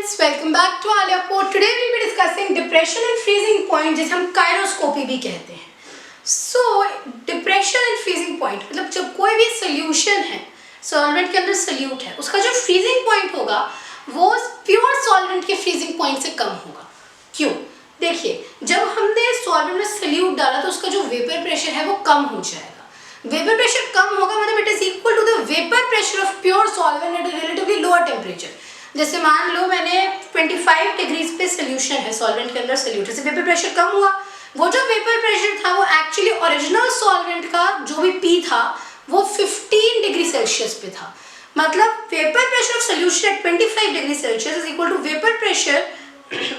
friends, welcome back to Alia Port. Today we will be discussing depression and freezing point, जिसे हम कायरोस्कोपी भी कहते हैं. So depression and freezing point मतलब जब कोई भी solution है, solvent के अंदर solute है, उसका जो freezing point होगा वो pure solvent के freezing point से कम होगा. क्यों? देखिए, जब हमने solvent में solute डाला तो उसका जो vapor pressure है वो कम हो जाएगा. Vapor pressure कम होगा मतलब it is equal to the vapor pressure of pure solvent at a relatively lower temperature. जैसे मान लो मैंने 25 डिग्रीज पे सोल्यूशन है, सॉल्वेंट के अंदर सोल्यूट है, वेपर प्रेशर कम हुआ. वो जो वेपर प्रेशर था वो एक्चुअली ओरिजिनल सॉल्वेंट का जो भी पी था वो 15 डिग्री सेल्सियस पे था. मतलब vapour pressure of solution at 25 degree Celsius is equal to vapour pressure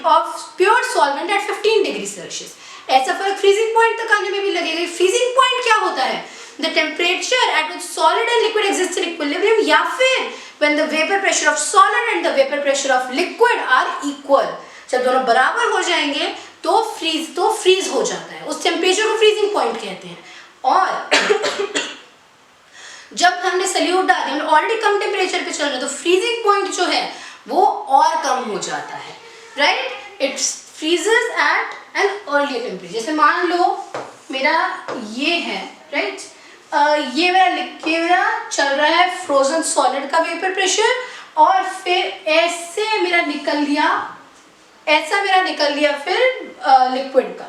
of pure solvent at 15 degree Celsius. ऐसा फर्क फ्रीजिंग पॉइंट तक आने में भी लगेगा. फ्रीजिंग पॉइंट क्या होता है? The temperature at which solid and liquid exist in equilibrium, या फिर when the vapor pressure of solid and the vapor pressure of liquid are equal. जब दोनों बराबर हो जाएंगे तो फ्रीज हो जाता है. उस टेम्परेचर को फ्रीजिंग पॉइंट कहते हैं. और जब हमने सल्यूट डाल दिया, हम ऑलरेडी कम टेम्परेचर पे चल रहे हैं, तो फ्रीजिंग पॉइंट जो है वो और कम हो जाता है. Right? It freezes at an earlier temperature. जैसे मान लो मेरा ये है, राइट, ये मेरा चल रहा है फ्रोजन सॉलिड का वेपर प्रेशर, और फिर ऐसे मेरा निकल लिया, ऐसा मेरा निकल लिया फिर लिक्विड का.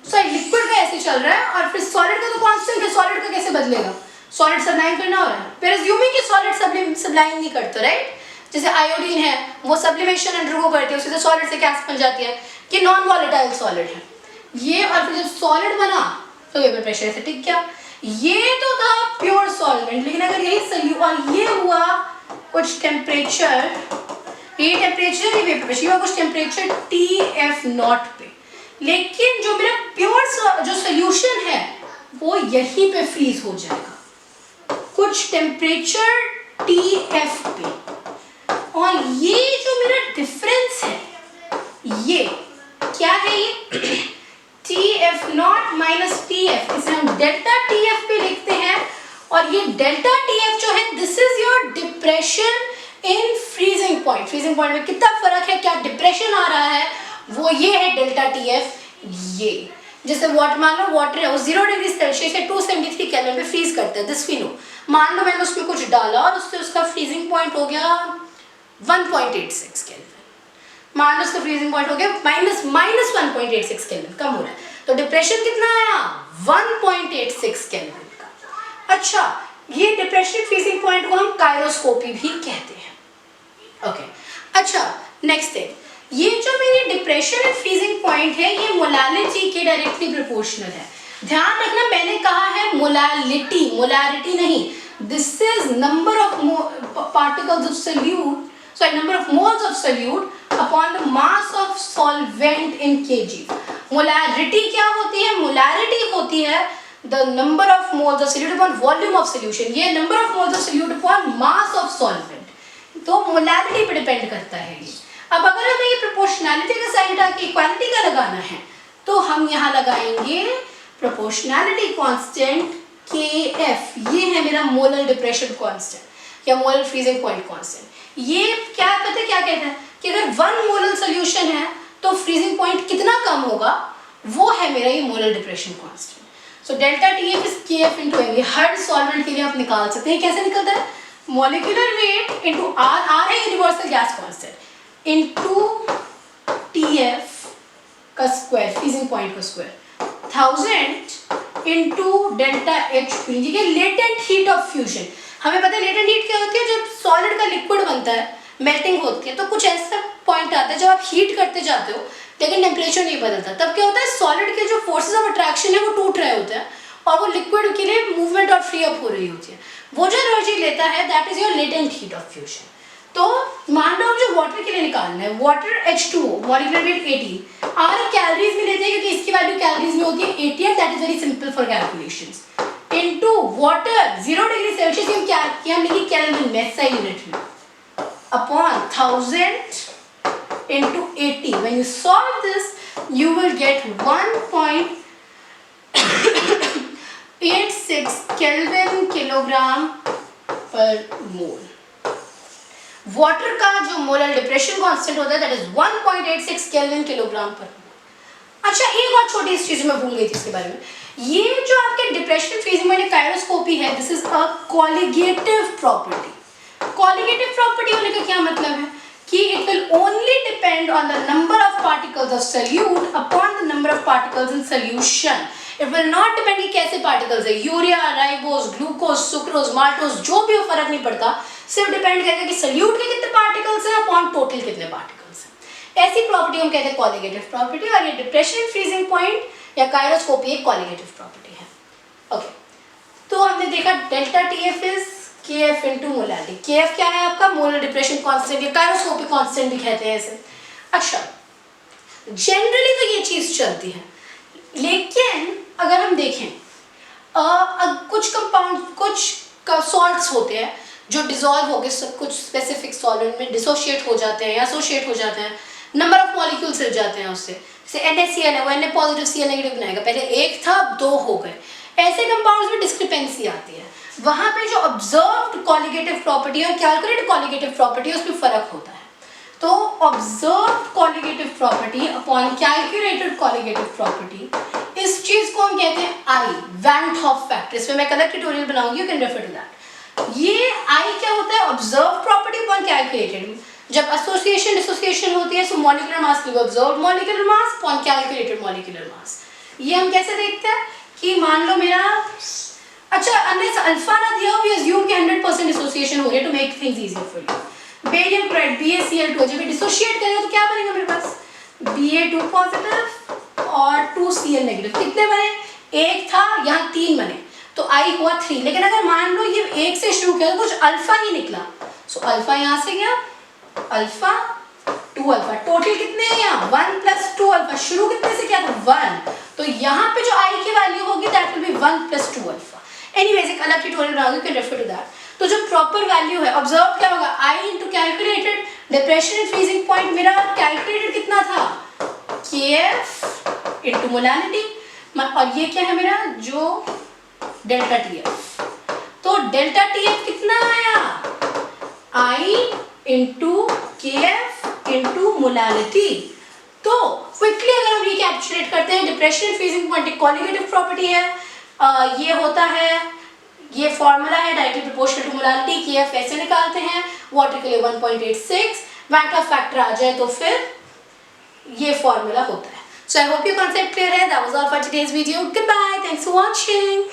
सॉरी, लिक्विड का ऐसे चल रहा है और फिर सॉलिड का तो कांस्टेंट है. सॉलिड का कैसे बदलेगा? सॉलिड सब्लाइम करना हो रहा है. फिर अज्यूमिंग कि सॉलिड सब्लाइम नहीं करता, राइट? जैसे आयोडीन है, वो सब्लिमेशन अंडरगो करती है, उससे सॉलिड से गैस बन जाती है, कि नॉन वॉलेटाइल सॉलिड है ये. और फिर जब सॉलिड बना तो वेपर प्रेशर से टिक गया. ये तो था प्योर सॉल्वेंट, लेकिन अगर यही सल्यूट और ये हुआ कुछ टेम्परेचर, ये टेम्परेचर, ये वेपर प्रेशर, हुआ कुछ टेम्परेचर TF0 पे, लेकिन जो मेरा प्योर जो सोल्यूशन है वो यहीं पे फ्रीज हो जाएगा कुछ टेम्परेचर TF पे. और ये जो मेरा डिफरेंस है ये क्या है? ये TF0 माइनस TF, इसे हम डेल्टा TF पे लिखते हैं. और ये डेल्टा TF जो है, this is your depression in freezing point. Freezing point में कितना फर्क है, क्या डिप्रेशन आ रहा है, वो ये है डेल्टा TF. ये जैसे वाटर, मान लो वाटर है वो 0 डिग्री सेल्सियस से 273 केल्विन पे फ्रीज करता है, दिस वी नो. मान लो मैंने उसमें कुछ डाला और उससे उसका फ्रीजिंग पॉइंट हो गया 1.86 केल्विन. मान लो उसका फ्रीजिंग पॉइंट हो गया माइनस 1.86 केल्विन, कम हो रहा है. तो डिप्रेशन कितना आया? 1.86 केल्विन का. अच्छा, ये डिप्रेशन फ्रीजिंग पॉइंट को हम कायरोस्कोपी भी कहते हैं. ओके, अच्छा, नेक्स्ट थिंग, ये जो मेरी डिप्रेशन एंड फ्रीजिंग पॉइंट है ये मोलालिटी के डायरेक्टली प्रोपोर्शनल है. ध्यान रखना, मैंने कहा है मोलालिटी, मोलारिटी नहीं. This is number of particles of solute, sorry, number of moles of solute upon the mass of solvent in kg. Molarity क्या होती है? Molarity होती है the number of moles of solute upon volume of solution. ये number of moles of solute upon mass of solvent. तो molarity पे depend करता है ये. अब अगर हमें ये proportionality का साइन हटा के equality का लगाना है तो हम यहाँ लगाएंगे proportionality constant KF. ये है मेरा molar depression constant या molar freezing point constant. ये क्या पता है क्या कहता है कि अगर 1 मोलर सोल्यूशन है तो फ्रीजिंग पॉइंट कितना कम होगा, वो है मेरा ये molar depression constant. So delta TF is KF into M. Her solvent के लिए आप निकाल सकते हैं. कैसे निकलता है? मॉलिक्यूलर वेट इनटू R है universal gas constant, into TF का स्क्वायर, फ्रीजिंग पॉइंट का स्क्वायर, 1000 इनटू डेल्टा H, ये लेटेंट हीट ऑफ फ्यूजन. हमें पता है लेटेंट हीट क्या होती है? जब सॉलिड का लिक्विड बनता है, मेल्टिंग होती है, तो कुछ ऐसा पॉइंट आता है जब आप हीट करते जाते हो लेकिन टेम्परेचर नहीं बदलता. तब क्या होता है? सॉलिड के जो फोर्सेस ऑफ अट्रैक्शन है वो टूट रहे होते हैं और वो लिक्विड के लिए मूवमेंट और फ्री अप हो रही होती है. वो जो एनर्जी लेता है that is your latent heat of fusion. तो मान लो जो वाटर के लिए निकालना है, वाटर H2O, मॉलिक्यूलर वेट 80, अगर कैलोरीज में लेते हैं क्योंकि इसकी वैल्यू कैलोरीज में होती है 80 and that is very simple for calculations. Into water 0 degree Celsius, हम क्या किया हमने कि केल्विन में, SI यूनिट में, upon 1000 into 80. When you solve this, you will get 1.86 Kelvin kilogram per mole. Water का जो मोलर डिप्रेशन कांस्टेंट होता है दैट इज 1.86 केल्विन किलोग्राम पर। अच्छा, एक और छोटी सी चीज मैं भूल गई थी इसके बारे में, ये जो आपके डिप्रेशन फ्रीजिंग पॉइंट काइरोस्कोपी है, this is a colligative property. Colligative property होने का क्या मतलब है कि it will only depend on the number of particles of solute upon the number of particles in solution. It will not depend कि कैसे particles है, urea, ribose, glucose, sucrose, maltose, जो भी हो फर्क नहीं पड़ता, सिर्फ डिपेंड करेगा कि सोल्यूट के कितने पार्टिकल्स हैं अपॉन टोटल कितने पार्टिकल्स हैं। ऐसी प्रॉपर्टी हम कहते हैं कॉलिगेटिव प्रॉपर्टी, और ये डिप्रेशन फ्रीजिंग पॉइंट या काइरोस्कोपी एक कॉलिगेटिव प्रॉपर्टी है। ओके, तो हमने देखा delta TF is KF into molarity. KF क्या है आपका? मोलर डिप्रेशन कांस्टेंट या काइरोस्कोपी कांस्टेंट भी कहते हैं इसे। अच्छा, जनरली तो ये चीज चलती है, लेकिन अगर हम देखें कुछ कंपाउंड, कुछ सॉल्ट्स होते हैं जो डिसॉल्व हो गए कुछ स्पेसिफिक सॉल्वेंट में डिसोशिएट हो जाते हैं या एसोसिएट हो जाते हैं, नंबर ऑफ मॉलिक्यूल्स हिल जाते हैं उससे। जैसे NaCl है, वो Na पॉजिटिव Cl नेगेटिव बनाएगा, पहले एक था अब दो हो गए। ऐसे कंपाउंड्स में डिस्क्रिपेंसी आती है, वहां पे जो ऑब्जर्व्ड कॉलिगेटिव प्रॉपर्टी और कैलकुलेटेड कॉलिगेटिव प्रॉपर्टी उसमें फर्क होता है। तो observed colligative property upon calculated colligative property, इस चीज को हम कहते हैं आई, वैन हॉफ फैक्टर। इसमें मैं कलर ट्यूटोरियल बनाऊंगी, you can refer to that. ये आई क्या होता है? Observed property upon calculated. जब एसोसिएशन डिसोसिएशन होती है सो मॉलिक्यूलर मास की observed molecular mass upon calculated molecular mass. ये हम कैसे देखते हैं कि मान लो मेरा, अच्छा अनलेस अल्फा ना दिया हो, वी अज्यूम कि 100% डिसोसिएशन हो रही है to make things easier for you. Barium chloride BaCl2, जब ये डिसोशिएट करेगा तो क्या बनेगा मेरे पास? Ba2 पॉजिटिव और 2Cl नेगेटिव। कितने बने? एक था, यहाँ 3 बने, तो I हुआ 3। लेकिन अगर मान लो ये एक से शुरू किया तो कुछ अल्फा ही निकला, सो अल्फा यहाँ से गया, अल्फा 2 अल्फा, टोटल कितने हैं यहाँ? 1 + 2 अल्फा। शुरू कितने से किया था? 1, तो यहाँ पे जो I की वैल्यू होगी दैट विल बी 1 + 2 अल्फा। एनीवेज एक अलग ट्यूटोरियल बनाऊंगी, you can refer to that. तो जो प्रॉपर वैल्यू है ऑब्जर्व क्या होगा? I into calculated depression and freezing point, मेरा कैलकुलेटेड कितना था? KF इनटू मोलारिटी, और ये क्या है मेरा? जो डेल्टा TF। तो डेल्टा TF कितना आया? I into KF into molarity. तो क्विकली अगर हम रिकैप्चुलेट करते हैं, डिप्रेशन एंड फ्रीजिंग पॉइंट एक कॉलिगेटिव प्रॉपर्टी है। ये होता है, ये फॉर्मूला है directly proportional to molarity. KF ऐसे निकालते हैं, वाटर के लिए 1.86, वैन हॉफ फैक्टर आ जाए तो फिर ये फॉर्मूला होता है। So I hope you concept clear है। That was all for today's video. Good bye, thanks for watching.